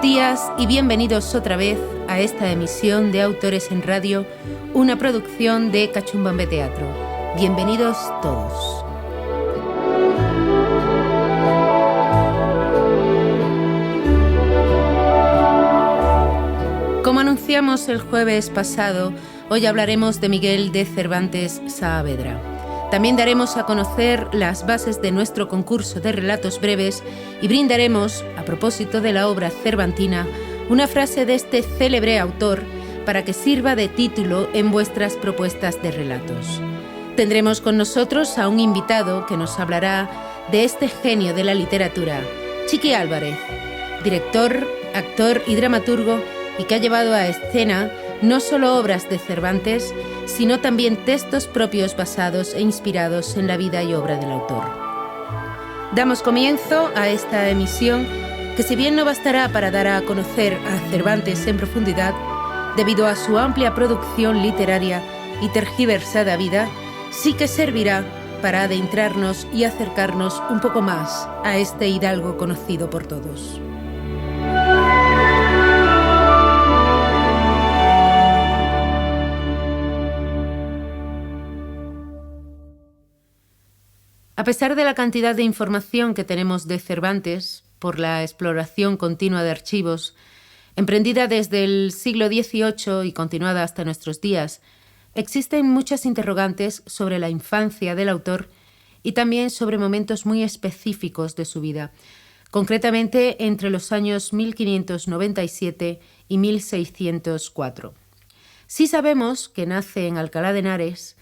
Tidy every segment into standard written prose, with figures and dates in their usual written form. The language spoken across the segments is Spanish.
días y bienvenidos otra vez a esta emisión de Autores en Radio, una producción de Cachumbambe Teatro. Bienvenidos todos. Como anunciamos el jueves pasado, hoy hablaremos de Miguel de Cervantes Saavedra. También daremos a conocer las bases de nuestro concurso de relatos breves y brindaremos, a propósito de la obra cervantina, una frase de este célebre autor para que sirva de título en vuestras propuestas de relatos. Tendremos con nosotros a un invitado que nos hablará de este genio de la literatura, Chiqui Álvarez, director, actor y dramaturgo, y que ha llevado a escena no solo obras de Cervantes, sino también textos propios basados e inspirados en la vida y obra del autor. Damos comienzo a esta emisión que, si bien no bastará para dar a conocer a Cervantes en profundidad, debido a su amplia producción literaria y tergiversada vida, sí que servirá para adentrarnos y acercarnos un poco más a este hidalgo conocido por todos. A pesar de la cantidad de información que tenemos de Cervantes, por la exploración continua de archivos, emprendida desde el siglo XVIII y continuada hasta nuestros días, existen muchas interrogantes sobre la infancia del autor y también sobre momentos muy específicos de su vida, concretamente entre los años 1597 y 1604. Sí sabemos que nace en Alcalá de Henares,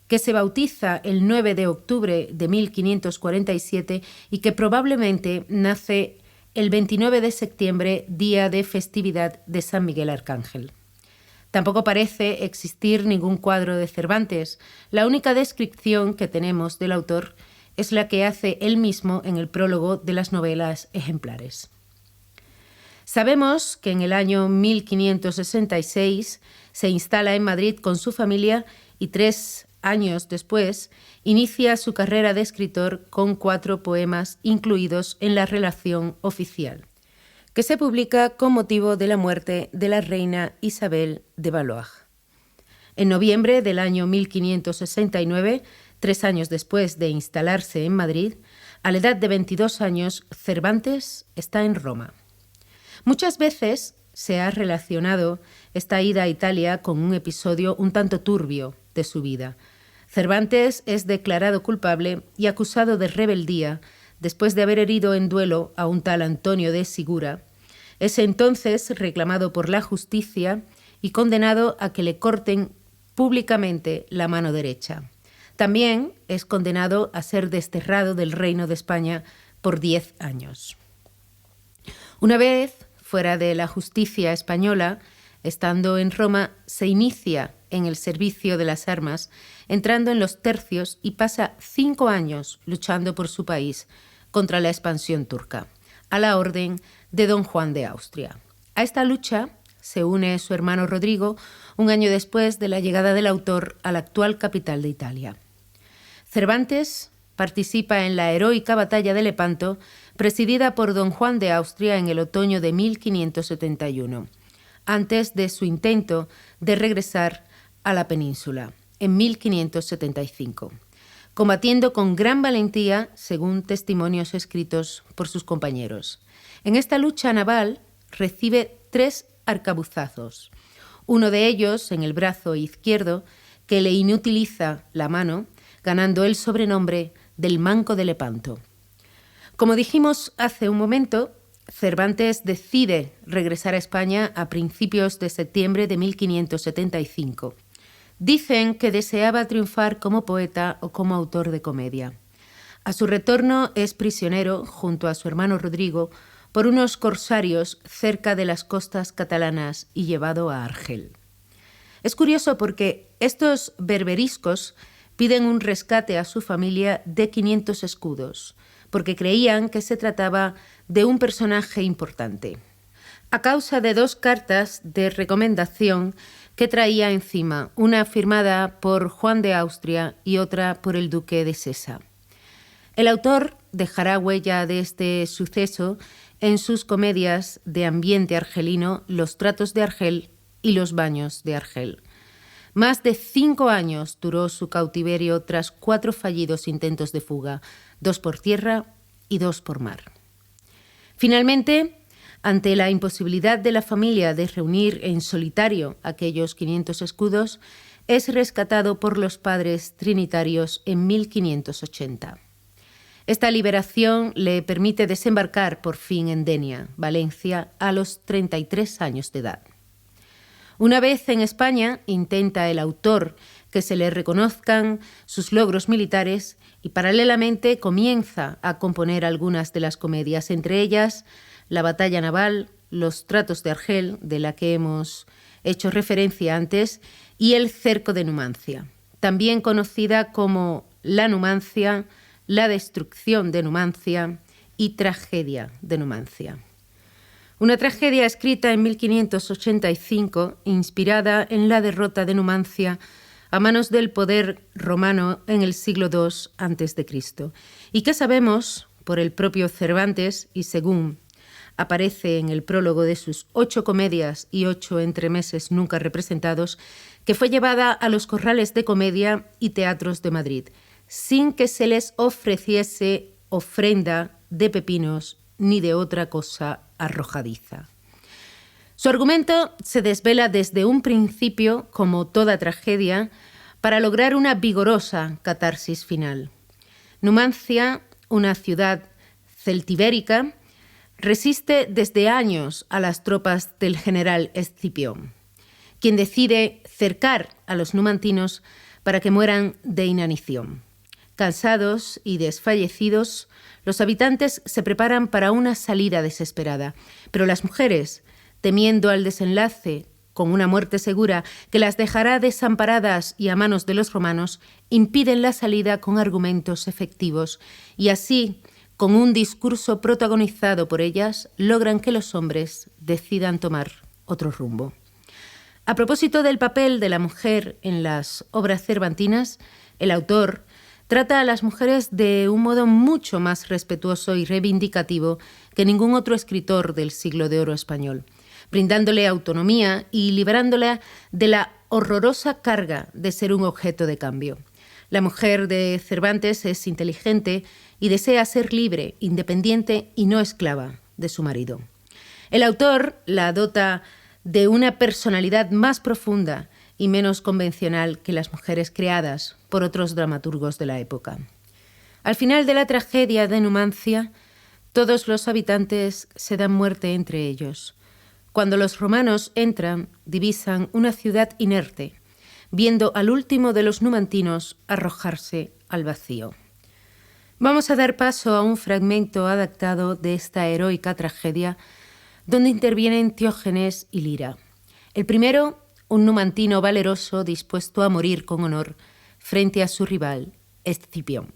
que se bautiza el 9 de octubre de 1547 y que probablemente nace el 29 de septiembre, día de festividad de San Miguel Arcángel. Tampoco parece existir ningún cuadro de Cervantes. La única descripción que tenemos del autor es la que hace él mismo en el prólogo de las novelas ejemplares. Sabemos que en el año 1566 se instala en Madrid con su familia y 3 años después inicia su carrera de escritor con 4 poemas incluidos en la Relación Oficial, que se publica con motivo de la muerte de la reina Isabel de Valois. En noviembre del año 1569, 3 años después de instalarse en Madrid, a la edad de 22 años, Cervantes está en Roma. Muchas veces se ha relacionado esta ida a Italia con un episodio un tanto turbio de su vida. Cervantes es declarado culpable y acusado de rebeldía después de haber herido en duelo a un tal Antonio de Sigura. Es entonces reclamado por la justicia y condenado a que le corten públicamente la mano derecha. También es condenado a ser desterrado del Reino de España por 10 años. Una vez fuera de la justicia española, estando en Roma, se inicia en el servicio de las armas, entrando en los tercios y pasa 5 años luchando por su país contra la expansión turca, a la orden de don Juan de Austria. A esta lucha se une su hermano Rodrigo un año después de la llegada del autor a la actual capital de Italia. Cervantes participa en la heroica batalla de Lepanto, presidida por don Juan de Austria en el otoño de 1571, antes de su intento de regresar a la península en 1575, combatiendo con gran valentía, según testimonios escritos por sus compañeros. En esta lucha naval recibe 3 arcabuzazos, uno de ellos en el brazo izquierdo, que le inutiliza la mano, ganando el sobrenombre del Manco de Lepanto. Como dijimos hace un momento, Cervantes decide regresar a España a principios de septiembre de 1575. Dicen que deseaba triunfar como poeta o como autor de comedia. A su retorno es prisionero, junto a su hermano Rodrigo, por unos corsarios cerca de las costas catalanas y llevado a Argel. Es curioso porque estos berberiscos piden un rescate a su familia de 500 escudos, porque creían que se trataba de un personaje importante, a causa de 2 cartas de recomendación que traía encima, una firmada por Juan de Austria y otra por el duque de Sesa. El autor dejará huella de este suceso en sus comedias de ambiente argelino Los tratos de Argel y Los baños de Argel. Más de 5 años duró su cautiverio tras 4 fallidos intentos de fuga, 2 por tierra y 2 por mar. Finalmente, ante la imposibilidad de la familia de reunir en solitario aquellos 500 escudos, es rescatado por los padres trinitarios en 1580. Esta liberación le permite desembarcar por fin en Denia, Valencia, a los 33 años de edad. Una vez en España, intenta el autor que se le reconozcan sus logros militares y paralelamente comienza a componer algunas de las comedias, entre ellas La batalla naval, Los tratos de Argel, de la que hemos hecho referencia antes, y El cerco de Numancia, también conocida como La Numancia, La destrucción de Numancia y Tragedia de Numancia. Una tragedia escrita en 1585, inspirada en la derrota de Numancia a manos del poder romano en el siglo II a.C., y que sabemos, por el propio Cervantes y según aparece en el prólogo de sus 8 comedias y 8 entremeses nunca representados, que fue llevada a los corrales de comedia y teatros de Madrid, sin que se les ofreciese ofrenda de pepinos ni de otra cosa arrojadiza. Su argumento se desvela desde un principio, como toda tragedia, para lograr una vigorosa catarsis final. Numancia, una ciudad celtibérica, resiste desde años a las tropas del general Escipión, quien decide cercar a los numantinos para que mueran de inanición. Cansados y desfallecidos, los habitantes se preparan para una salida desesperada, pero las mujeres, temiendo al desenlace con una muerte segura que las dejará desamparadas y a manos de los romanos, impiden la salida con argumentos efectivos y así, con un discurso protagonizado por ellas, logran que los hombres decidan tomar otro rumbo. A propósito del papel de la mujer en las obras cervantinas, el autor trata a las mujeres de un modo mucho más respetuoso y reivindicativo que ningún otro escritor del siglo de oro español, brindándole autonomía y liberándola de la horrorosa carga de ser un objeto de cambio. La mujer de Cervantes es inteligente y desea ser libre, independiente y no esclava de su marido. El autor la dota de una personalidad más profunda y menos convencional que las mujeres creadas por otros dramaturgos de la época. Al final de la tragedia de Numancia, todos los habitantes se dan muerte entre ellos. Cuando los romanos entran, divisan una ciudad inerte, viendo al último de los numantinos arrojarse al vacío. Vamos a dar paso a un fragmento adaptado de esta heroica tragedia, donde intervienen Teógenes y Lira. El primero, un numantino valeroso dispuesto a morir con honor frente a su rival, Escipión.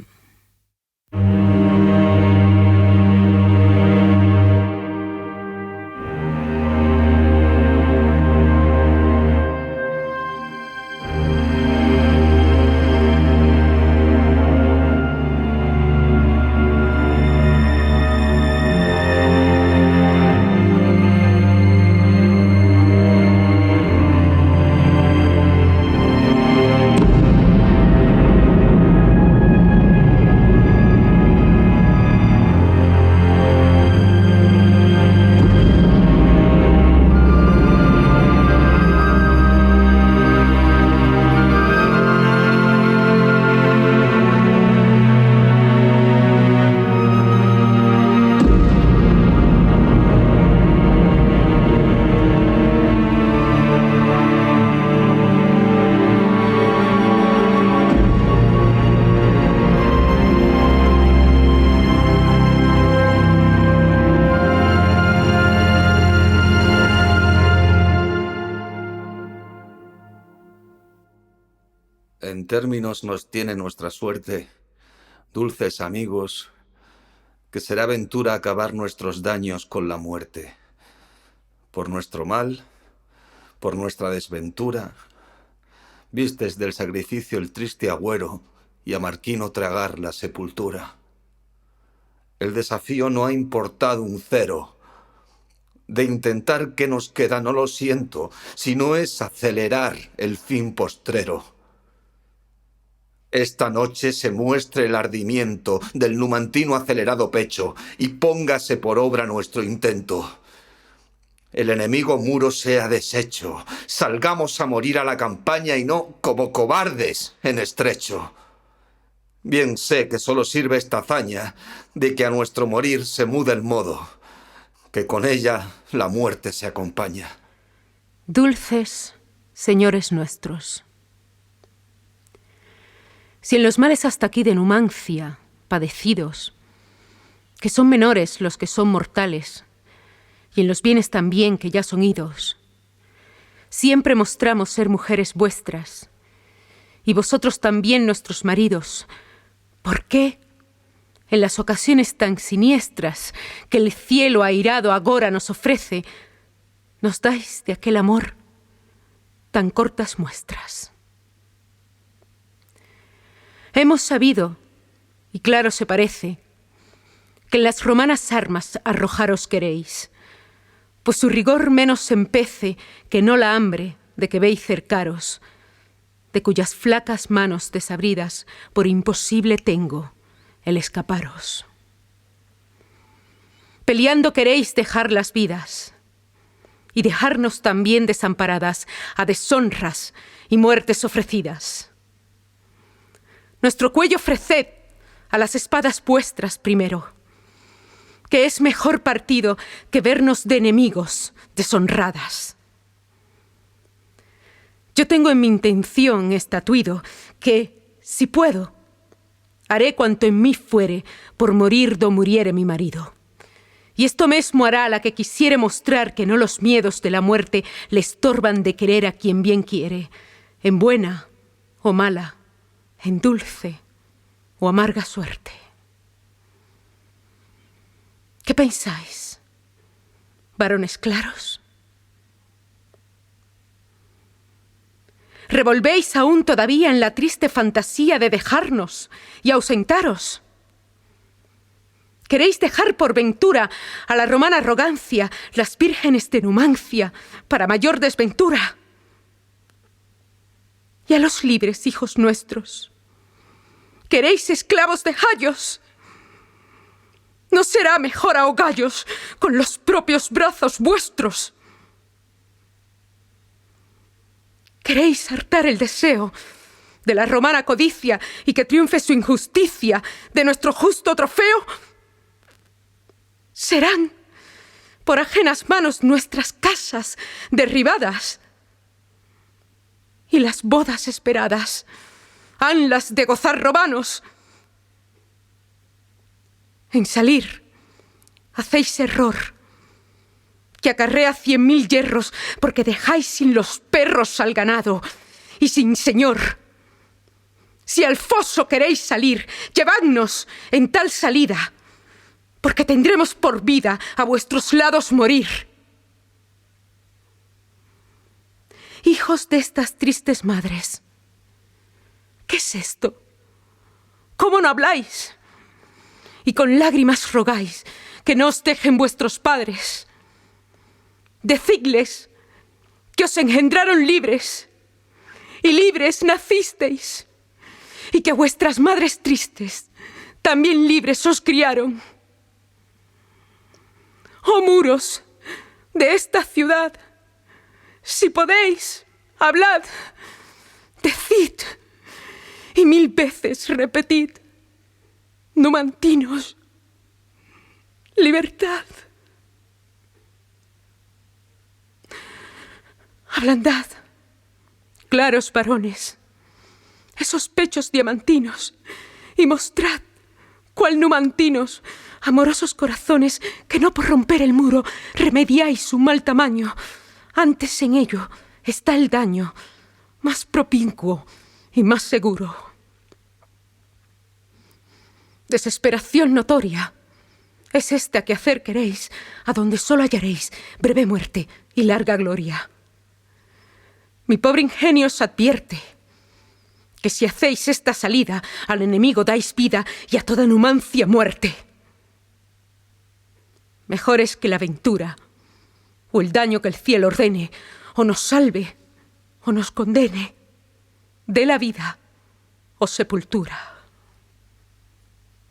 En términos nos tiene nuestra suerte, dulces amigos, que será ventura acabar nuestros daños con la muerte. Por nuestro mal, por nuestra desventura, vistes del sacrificio el triste agüero y a Marquino tragar la sepultura. El desafío no ha importado un cero, de intentar qué nos queda no lo siento, sino es acelerar el fin postrero. Esta noche se muestre el ardimiento del numantino acelerado pecho y póngase por obra nuestro intento. El enemigo muro sea deshecho, salgamos a morir a la campaña y no como cobardes en estrecho. Bien sé que solo sirve esta hazaña de que a nuestro morir se mude el modo, que con ella la muerte se acompaña. Dulces señores nuestros, si en los males hasta aquí de Numancia, padecidos, que son menores los que son mortales, y en los bienes también que ya son idos, siempre mostramos ser mujeres vuestras, y vosotros también nuestros maridos, ¿por qué? En las ocasiones tan siniestras que el cielo airado agora nos ofrece, nos dais de aquel amor tan cortas muestras. Hemos sabido, y claro se parece, que en las romanas armas arrojaros queréis, pues su rigor menos se empece que no la hambre de que veis cercaros, de cuyas flacas manos desabridas por imposible tengo el escaparos. Peleando queréis dejar las vidas, y dejarnos también desamparadas a deshonras y muertes ofrecidas. Nuestro cuello ofreced a las espadas vuestras primero, que es mejor partido que vernos de enemigos deshonradas. Yo tengo en mi intención estatuido que, si puedo, haré cuanto en mí fuere por morir do muriere mi marido. Y esto mesmo hará la que quisiere mostrar que no los miedos de la muerte le estorban de querer a quien bien quiere, en buena o mala, en dulce o amarga suerte. ¿Qué pensáis, varones claros? ¿Revolvéis aún todavía en la triste fantasía de dejarnos y ausentaros? ¿Queréis dejar por ventura a la romana arrogancia las vírgenes de Numancia para mayor desventura? Y a los libres hijos nuestros, ¿queréis esclavos de jayos? ¿No será mejor ahogallos con los propios brazos vuestros? ¿Queréis hartar el deseo de la romana codicia y que triunfe su injusticia de nuestro justo trofeo? Serán por ajenas manos nuestras casas derribadas, y las bodas esperadas hanlas de gozar romanos. En salir hacéis error que acarrea 100.000 hierros, porque dejáis sin los perros al ganado y sin señor. Si al foso queréis salir, llevadnos en tal salida, porque tendremos por vida a vuestros lados morir. Hijos de estas tristes madres, ¿qué es esto? ¿Cómo no habláis? Y con lágrimas rogáis que no os dejen vuestros padres. Decidles que os engendraron libres, y libres nacisteis, y que vuestras madres tristes también libres os criaron. Oh muros de esta ciudad, si podéis, hablad, decid, y 1000 veces repetid: numantinos, libertad. Ablandad, claros varones, esos pechos diamantinos, y mostrad, cual numantinos, amorosos corazones, que no por romper el muro remediáis su mal tamaño. Antes en ello está el daño, más propincuo y más seguro. Desesperación notoria es esta que hacer queréis, a donde solo hallaréis breve muerte y larga gloria. Mi pobre ingenio os advierte que si hacéis esta salida, al enemigo dais vida y a toda Numancia muerte. Mejor es que la aventura o el daño que el cielo ordene, o nos salve, o nos condene, de la vida o sepultura.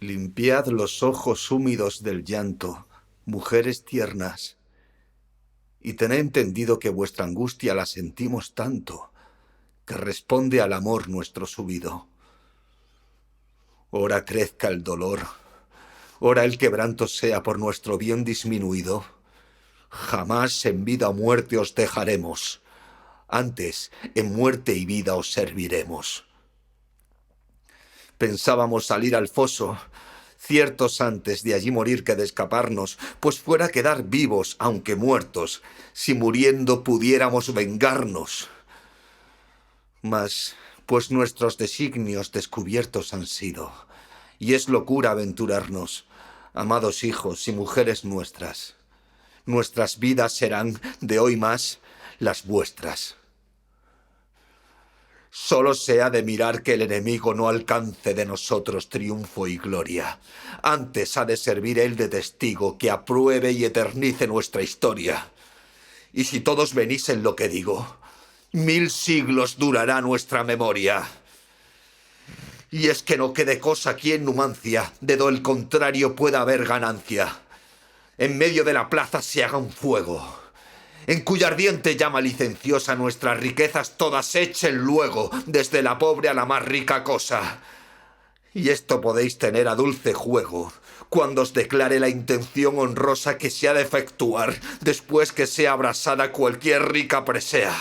Limpiad los ojos húmedos del llanto, mujeres tiernas, y tened entendido que vuestra angustia la sentimos tanto, que responde al amor nuestro subido. Ora crezca el dolor, ora el quebranto sea por nuestro bien disminuido. Jamás en vida o muerte os dejaremos, antes en muerte y vida os serviremos. Pensábamos salir al foso, ciertos antes de allí morir que de escaparnos, pues fuera quedar vivos, aunque muertos, si muriendo pudiéramos vengarnos. Mas, pues nuestros designios descubiertos han sido, y es locura aventurarnos, amados hijos y mujeres nuestras. Nuestras vidas serán, de hoy más, las vuestras. Solo se ha de mirar que el enemigo no alcance de nosotros triunfo y gloria. Antes ha de servir él de testigo que apruebe y eternice nuestra historia. Y si todos venís en lo que digo, 1000 siglos durará nuestra memoria. Y es que no quede cosa aquí en Numancia, de do el contrario pueda haber ganancia. En medio de la plaza se haga un fuego, en cuya ardiente llama licenciosa nuestras riquezas todas echen luego, desde la pobre a la más rica cosa. Y esto podéis tener a dulce juego, cuando os declare la intención honrosa que se ha de efectuar, después que sea abrasada cualquier rica presea.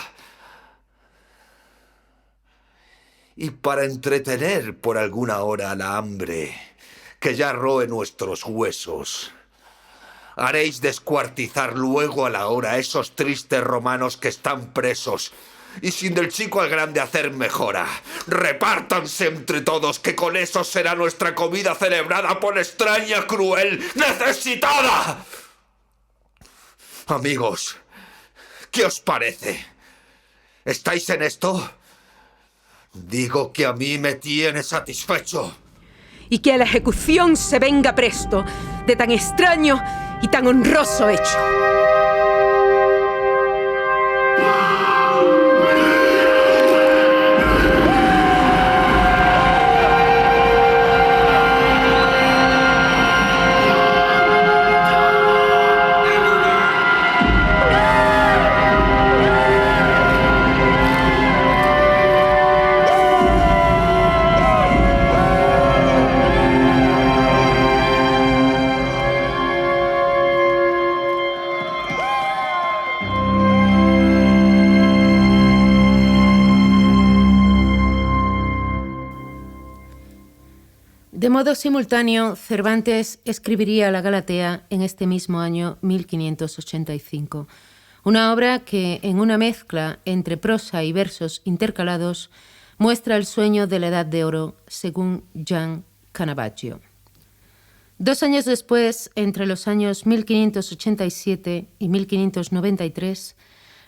Y para entretener por alguna hora la hambre, que ya roe nuestros huesos, haréis descuartizar luego a la hora esos tristes romanos que están presos, y sin del chico al grande hacer mejora. Repártanse entre todos, que con eso será nuestra comida celebrada por extraña, cruel, necesitada. Amigos, ¿qué os parece? ¿Estáis en esto? Digo que a mí me tiene satisfecho. Y que a la ejecución se venga presto de tan extraño y tan honroso hecho. De modo simultáneo, Cervantes escribiría la Galatea en este mismo año 1585, una obra que, en una mezcla entre prosa y versos intercalados, muestra el sueño de la Edad de Oro, según Gian Canavaggio. 2 años después, entre los años 1587 y 1593,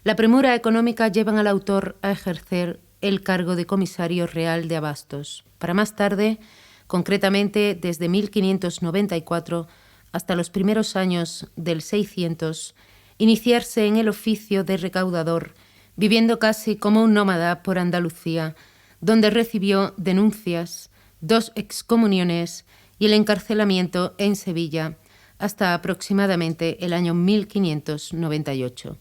la premura económica llevan al autor a ejercer el cargo de comisario real de abastos, para más tarde, concretamente desde 1594 hasta los primeros años del 600, iniciarse en el oficio de recaudador, viviendo casi como un nómada por Andalucía, donde recibió denuncias, 2 excomuniones y el encarcelamiento en Sevilla hasta aproximadamente el año 1598,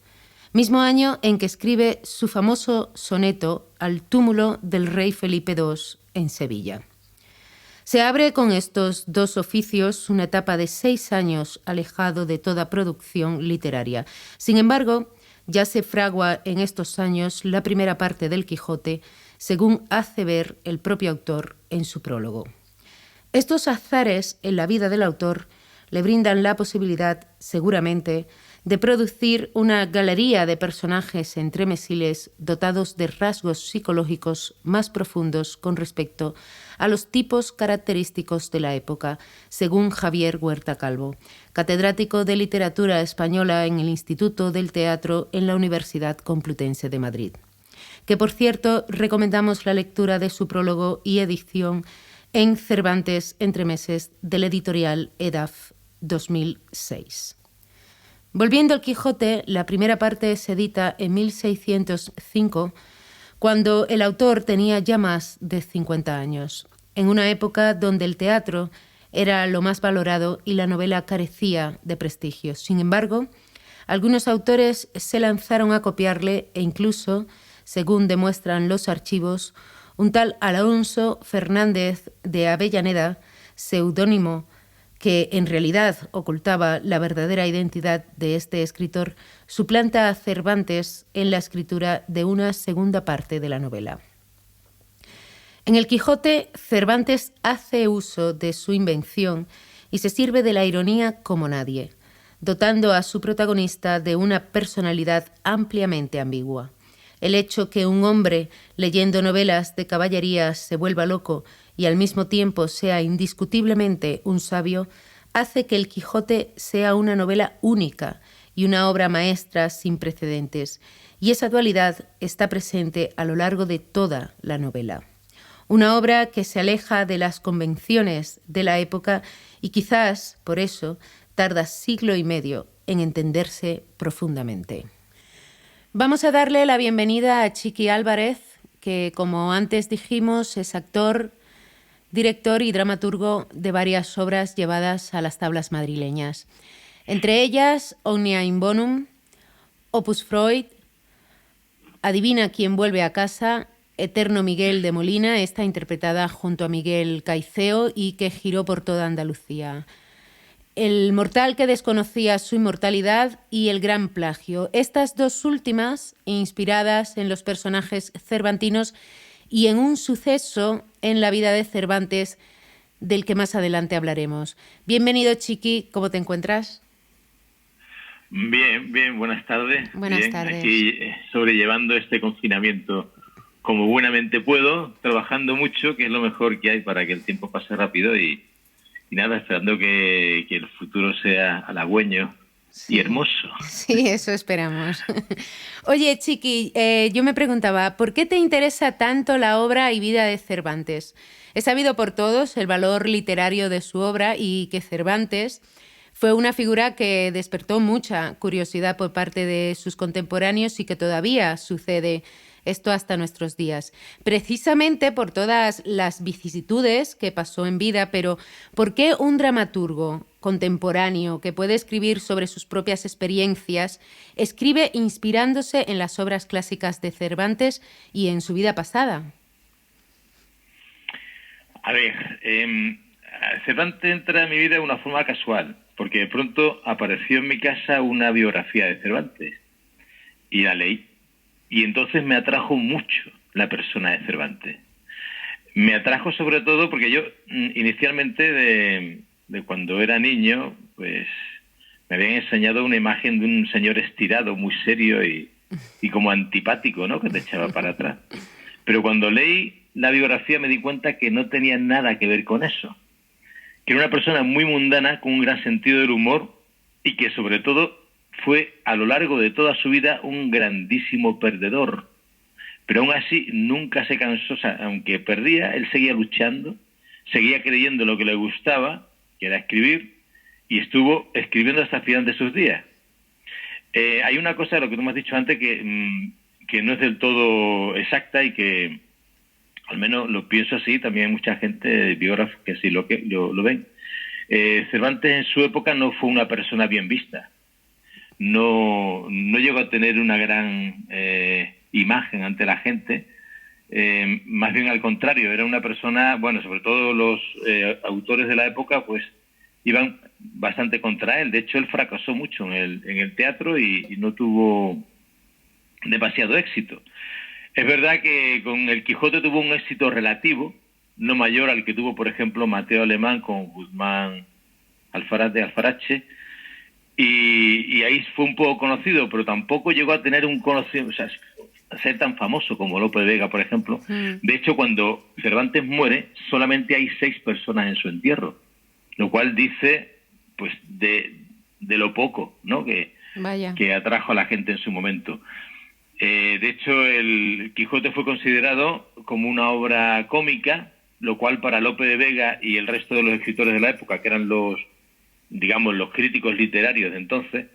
mismo año en que escribe su famoso soneto al túmulo del rey Felipe II en Sevilla. Se abre con estos 2 oficios una etapa de 6 años alejado de toda producción literaria. Sin embargo, ya se fragua en estos años la primera parte del Quijote, según hace ver el propio autor en su prólogo. Estos azares en la vida del autor le brindan la posibilidad, seguramente, de producir una galería de personajes entremesiles dotados de rasgos psicológicos más profundos con respecto a los tipos característicos de la época, según Javier Huerta Calvo, catedrático de Literatura Española en el Instituto del Teatro en la Universidad Complutense de Madrid, que por cierto recomendamos la lectura de su prólogo y edición en Cervantes Entremeses del editorial EDAF 2006. Volviendo al Quijote, la primera parte se edita en 1605, cuando el autor tenía ya más de 50 años, en una época donde el teatro era lo más valorado y la novela carecía de prestigio. Sin embargo, algunos autores se lanzaron a copiarle e incluso, según demuestran los archivos, un tal Alonso Fernández de Avellaneda, seudónimo que en realidad ocultaba la verdadera identidad de este escritor, suplanta a Cervantes en la escritura de una segunda parte de la novela. En el Quijote, Cervantes hace uso de su invención y se sirve de la ironía como nadie, dotando a su protagonista de una personalidad ampliamente ambigua. El hecho que un hombre leyendo novelas de caballería se vuelva loco y al mismo tiempo sea indiscutiblemente un sabio, hace que El Quijote sea una novela única y una obra maestra sin precedentes, y esa dualidad está presente a lo largo de toda la novela. Una obra que se aleja de las convenciones de la época y quizás, por eso, tarda siglo y medio en entenderse profundamente. Vamos a darle la bienvenida a Chiqui Álvarez, que, como antes dijimos, es actor, director y dramaturgo de varias obras llevadas a las tablas madrileñas. Entre ellas, Omnia in Bonum, Opus Freud, Adivina quién vuelve a casa, Eterno Miguel de Molina, esta interpretada junto a Miguel Caiceo y que giró por toda Andalucía. El mortal que desconocía su inmortalidad y El gran plagio. Estas dos últimas, inspiradas en los personajes cervantinos y en un suceso en la vida de Cervantes del que más adelante hablaremos. Bienvenido, Chiqui, ¿cómo te encuentras? Bien, buenas tardes. Buenas tardes. Aquí sobrellevando este confinamiento como buenamente puedo, trabajando mucho, que es lo mejor que hay para que el tiempo pase rápido y nada, esperando que el futuro sea halagüeño y hermoso. Sí, eso esperamos. Oye, Chiqui, yo me preguntaba, ¿por qué te interesa tanto la obra y vida de Cervantes? Es sabido por todos el valor literario de su obra y que Cervantes fue una figura que despertó mucha curiosidad por parte de sus contemporáneos y que todavía sucede esto hasta nuestros días, precisamente por todas las vicisitudes que pasó en vida, pero ¿por qué un dramaturgo contemporáneo que puede escribir sobre sus propias experiencias escribe inspirándose en las obras clásicas de Cervantes y en su vida pasada? A ver, Cervantes entra en mi vida de una forma casual, porque de pronto apareció en mi casa una biografía de Cervantes y la leí. Y entonces me atrajo mucho la persona de Cervantes. Me atrajo sobre todo porque yo inicialmente de cuando era niño, pues me habían enseñado una imagen de un señor estirado, muy serio y como antipático, ¿no? Que te echaba para atrás. Pero cuando leí la biografía me di cuenta que no tenía nada que ver con eso. Que era una persona muy mundana, con un gran sentido del humor y que sobre todo fue a lo largo de toda su vida un grandísimo perdedor. Pero aún así nunca se cansó, o sea, aunque perdía, él seguía luchando, seguía creyendo lo que le gustaba, que era escribir, y estuvo escribiendo hasta el final de sus días. Hay una cosa de lo que tú me has dicho antes que no es del todo exacta y que, al menos lo pienso así, también hay mucha gente, biógrafos, que sí lo ven. Cervantes en su época no fue una persona bien vista. No llegó a tener una gran imagen ante la gente, más bien al contrario, era una persona, bueno, sobre todo los autores de la época, pues iban bastante contra él. De hecho, él fracasó mucho en el teatro y no tuvo demasiado éxito. Es verdad que con El Quijote tuvo un éxito relativo, no mayor al que tuvo, por ejemplo, Mateo Alemán con Guzmán Alfarache, y ahí fue un poco conocido, pero tampoco llegó a tener un conocido, o sea, a ser tan famoso como Lope de Vega, por ejemplo. De hecho, cuando Cervantes muere, solamente hay 6 personas en su entierro, lo cual dice, pues, de lo poco, ¿no?, que atrajo a la gente en su momento. De hecho, El Quijote fue considerado como una obra cómica, lo cual para Lope de Vega y el resto de los escritores de la época, que eran los críticos literarios de entonces,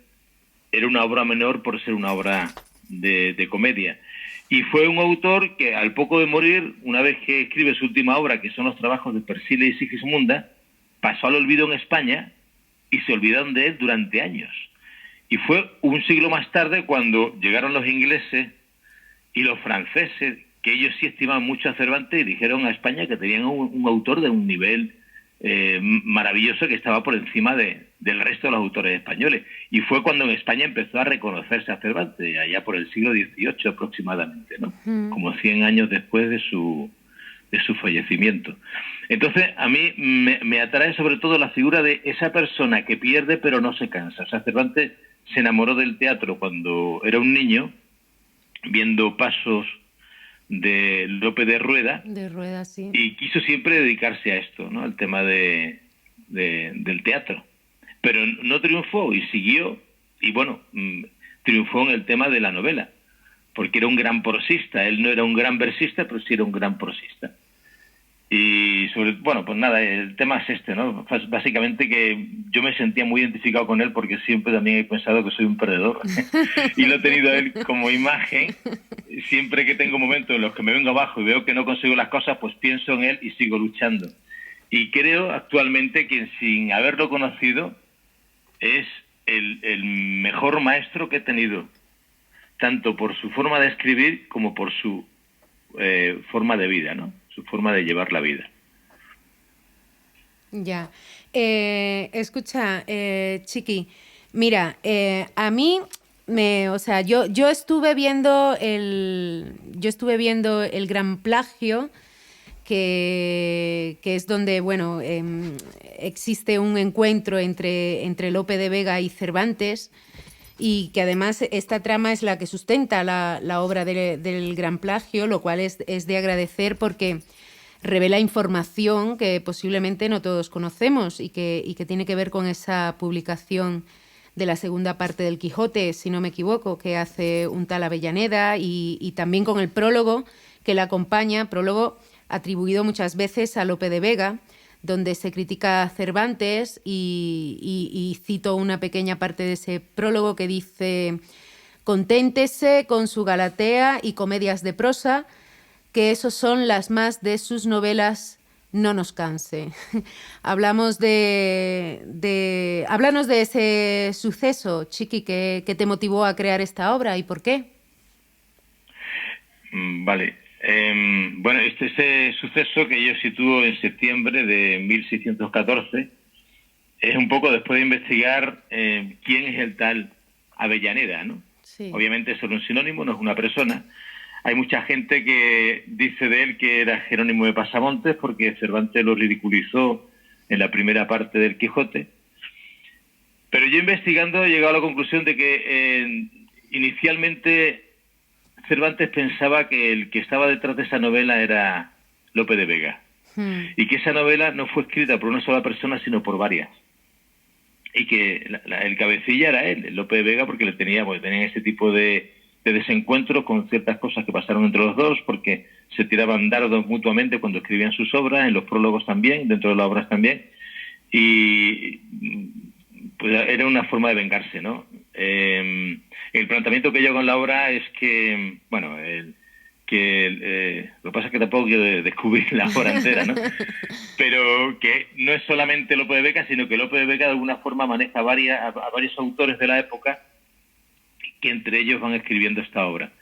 era una obra menor por ser una obra de comedia. Y fue un autor que al poco de morir, una vez que escribe su última obra, que son los trabajos de Persíle y Sigismunda, pasó al olvido en España y se olvidaron de él durante años. Y fue un siglo más tarde cuando llegaron los ingleses y los franceses, que ellos sí estimaban mucho a Cervantes, y dijeron a España que tenían un autor de un nivel maravilloso que estaba por encima del resto de los autores españoles. Y fue cuando en España empezó a reconocerse a Cervantes, allá por el siglo XVIII aproximadamente, ¿no? Como 100 años después de su fallecimiento. Entonces, a mí me atrae sobre todo la figura de esa persona que pierde pero no se cansa. O sea, Cervantes se enamoró del teatro cuando era un niño, viendo pasos de Lope de Rueda, sí. y quiso siempre dedicarse a esto, ¿no? Al tema del teatro. Pero no triunfó y siguió, y bueno, triunfó en el tema de la novela, porque era un gran prosista. Él no era un gran versista, pero sí era un gran prosista. Y bueno, pues nada, el tema es este, ¿no? Básicamente que yo me sentía muy identificado con él porque siempre también he pensado que soy un perdedor. Y lo he tenido a él como imagen. Siempre que tengo momentos en los que me vengo abajo y veo que no consigo las cosas, pues pienso en él y sigo luchando. Y creo actualmente que sin haberlo conocido es el mejor maestro que he tenido, tanto por su forma de escribir como por su forma de vida, ¿no? Su forma de llevar la vida. Ya. Escucha, Chiqui, mira, a mí o sea, yo estuve viendo el Gran Plagio, que es donde, bueno, existe un encuentro entre Lope de Vega y Cervantes, y que además esta trama es la que sustenta la obra del Gran Plagio, lo cual es de agradecer porque revela información que posiblemente no todos conocemos y que tiene que ver con esa publicación de la segunda parte del Quijote, si no me equivoco, que hace un tal Avellaneda, y también con el prólogo que la acompaña, prólogo atribuido muchas veces a Lope de Vega, donde se critica a Cervantes, y cito una pequeña parte de ese prólogo que dice: «Conténtese con su Galatea y comedias de prosa, que esos son las más de sus novelas, no nos canse». Háblanos de ese suceso, Chiqui, que te motivó a crear esta obra y por qué. Vale. Bueno, ese suceso que yo sitúo en septiembre de 1614 es un poco después de investigar quién es el tal Avellaneda, ¿no? Sí. Obviamente es solo un sinónimo, no es una persona. Hay mucha gente que dice de él que era Jerónimo de Pasamontes porque Cervantes lo ridiculizó en la primera parte del Quijote. Pero yo investigando he llegado a la conclusión de que inicialmente Cervantes pensaba que el que estaba detrás de esa novela era Lope de Vega. Y que esa novela no fue escrita por una sola persona, sino por varias. Y que el cabecilla era él, Lope de Vega, porque tenían ese tipo de desencuentros con ciertas cosas que pasaron entre los dos, porque se tiraban dardos mutuamente cuando escribían sus obras, en los prólogos también, dentro de las obras también. Y pues era una forma de vengarse, ¿no? El planteamiento que yo hago en la obra es que, bueno, lo que pasa es que tampoco quiero descubrir la obra entera, ¿no? Pero que no es solamente Lope de Vega, sino que Lope de Vega de alguna forma maneja a varios autores de la época, que entre ellos van escribiendo esta obra.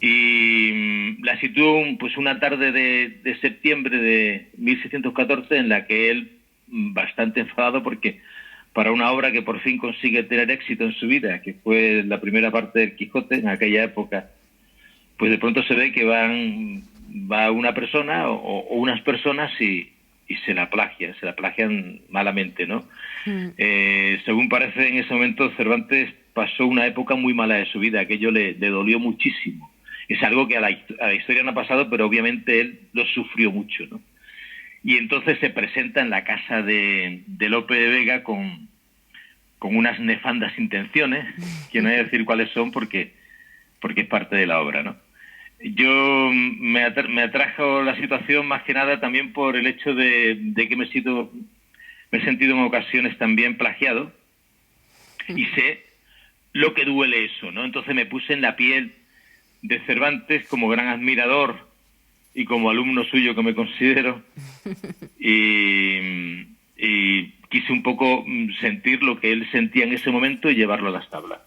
Y la sitúo pues una tarde de septiembre de 1614 en la que él, bastante enfadado porque para una obra que por fin consigue tener éxito en su vida, que fue la primera parte del Quijote en aquella época, pues de pronto se ve que va una persona o unas personas y se la plagian malamente, ¿no? Según parece, en ese momento Cervantes pasó una época muy mala de su vida, aquello le dolió muchísimo. Es algo que a la historia no ha pasado, pero obviamente él lo sufrió mucho, ¿no? Y entonces se presenta en la casa de Lope de Vega con unas nefandas intenciones, que no voy a decir cuáles son porque es parte de la obra, ¿no? Yo me atrajo la situación más que nada también por el hecho de que me he sentido en ocasiones también plagiado, y sé lo que duele eso, ¿no? Entonces me puse en la piel de Cervantes como gran admirador y como alumno suyo que me considero, y quise un poco sentir lo que él sentía en ese momento y llevarlo a las tablas.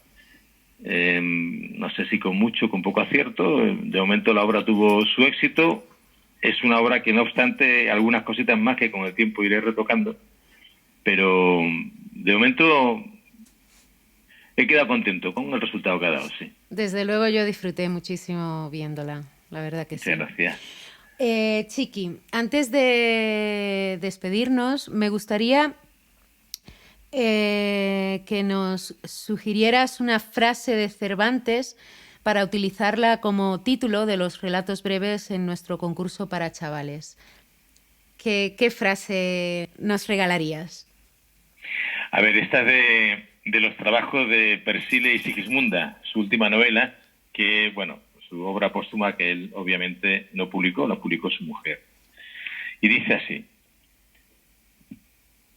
No sé si con mucho, con poco acierto. De momento la obra tuvo su éxito. Es una obra que, no obstante, algunas cositas más que con el tiempo iré retocando, pero de momento he quedado contento con el resultado que ha dado, sí. Desde luego yo disfruté muchísimo viéndola, la verdad que sí. Muchas gracias. Chiqui, antes de despedirnos, me gustaría que nos sugirieras una frase de Cervantes para utilizarla como título de los relatos breves en nuestro concurso para chavales. ¿Qué frase nos regalarías? A ver, esta es de los trabajos de Persile y Sigismunda, su última novela, que, bueno, su obra póstuma que él obviamente no publicó, la publicó su mujer. Y dice así: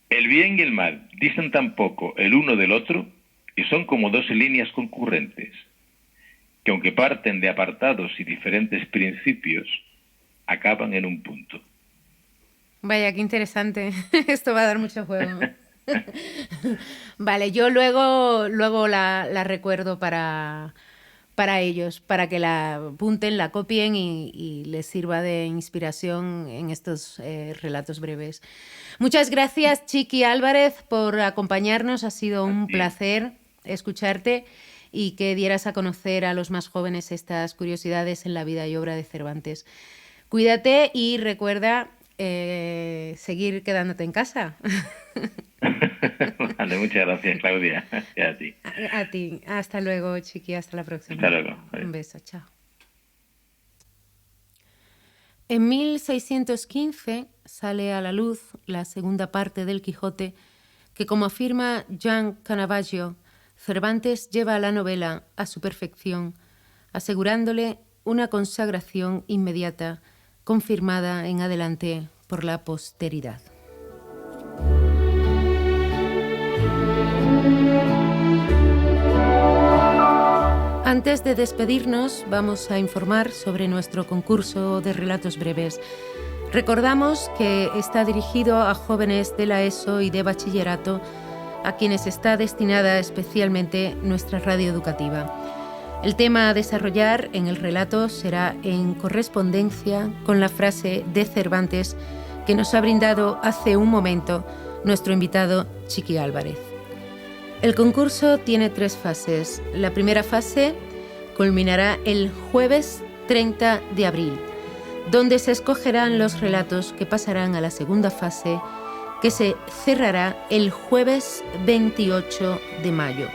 el bien y el mal distan tan poco el uno del otro y son como dos líneas concurrentes, que aunque parten de apartados y diferentes principios, acaban en un punto. Vaya, qué interesante. Esto va a dar mucho juego. Vale, yo luego la recuerdo para ellos, para que la apunten, la copien y les sirva de inspiración en estos relatos breves. Muchas gracias, Chiqui Álvarez, por acompañarnos. Ha sido un placer escucharte y que dieras a conocer a los más jóvenes estas curiosidades en la vida y obra de Cervantes. Cuídate y recuerda seguir quedándote en casa. Vale, muchas gracias, Claudia. Y a ti. A ti. Hasta luego, Chiqui. Hasta la próxima. Hasta luego. Un beso. Chao. En 1615 sale a la luz la segunda parte del Quijote que, como afirma Jean Canavaggio, Cervantes lleva a la novela a su perfección, asegurándole una consagración inmediata, confirmada en adelante por la posteridad. Antes de despedirnos, vamos a informar sobre nuestro concurso de relatos breves. Recordamos que está dirigido a jóvenes de la ESO y de bachillerato, a quienes está destinada especialmente nuestra radio educativa. El tema a desarrollar en el relato será en correspondencia con la frase de Cervantes que nos ha brindado hace un momento nuestro invitado Chiqui Álvarez. El concurso tiene 3 fases. La primera fase culminará el jueves 30 de abril, donde se escogerán los relatos que pasarán a la segunda fase, que se cerrará el jueves 28 de mayo.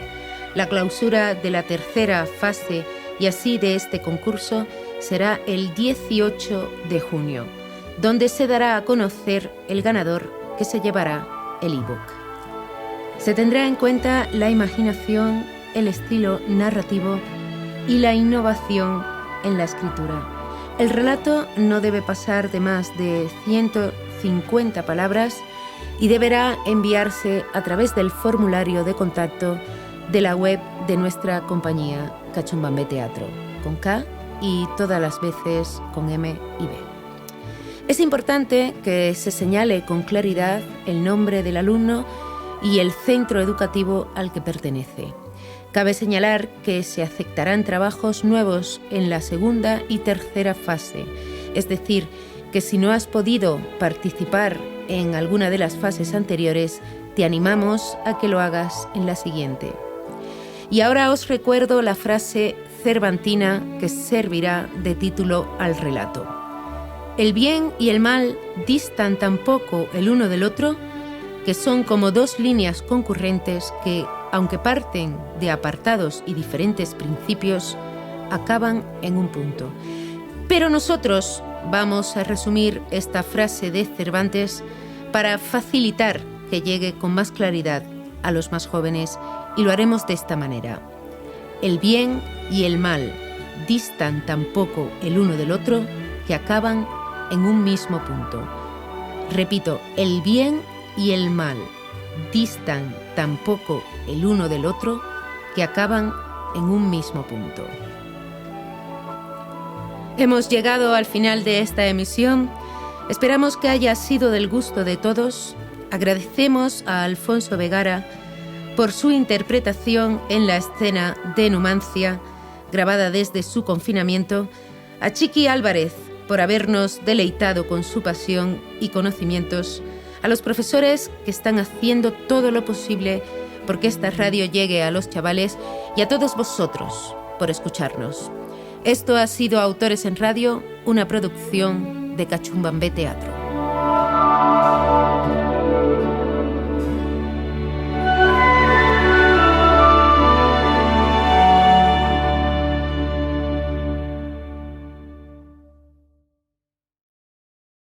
La clausura de la tercera fase y así de este concurso será el 18 de junio, donde se dará a conocer el ganador que se llevará el ebook. Se tendrá en cuenta la imaginación, el estilo narrativo y la innovación en la escritura. El relato no debe pasar de más de 150 palabras y deberá enviarse a través del formulario de contacto de la web de nuestra compañía Cachumbambe Teatro, con K y todas las veces con M y B. Es importante que se señale con claridad el nombre del alumno y el centro educativo al que pertenece. Cabe señalar que se aceptarán trabajos nuevos en la segunda y tercera fase, es decir, que si no has podido participar en alguna de las fases anteriores, te animamos a que lo hagas en la siguiente. Y ahora os recuerdo la frase cervantina que servirá de título al relato. El bien y el mal distan tan poco el uno del otro que son como 2 líneas concurrentes que, aunque parten de apartados y diferentes principios, acaban en un punto. Pero nosotros vamos a resumir esta frase de Cervantes para facilitar que llegue con más claridad a los más jóvenes y lo haremos de esta manera. El bien y el mal distan tan poco el uno del otro que acaban en un mismo punto. Repito, el bien y el mal distan tan poco el uno del otro que acaban en un mismo punto. Hemos llegado al final de esta emisión. Esperamos que haya sido del gusto de todos. Agradecemos a Alfonso Vegara por su interpretación en la escena de Numancia, grabada desde su confinamiento, a Chiqui Álvarez por habernos deleitado con su pasión y conocimientos, a los profesores que están haciendo todo lo posible porque esta radio llegue a los chavales y a todos vosotros por escucharnos. Esto ha sido Autores en Radio, una producción de Cachumbambé Teatro.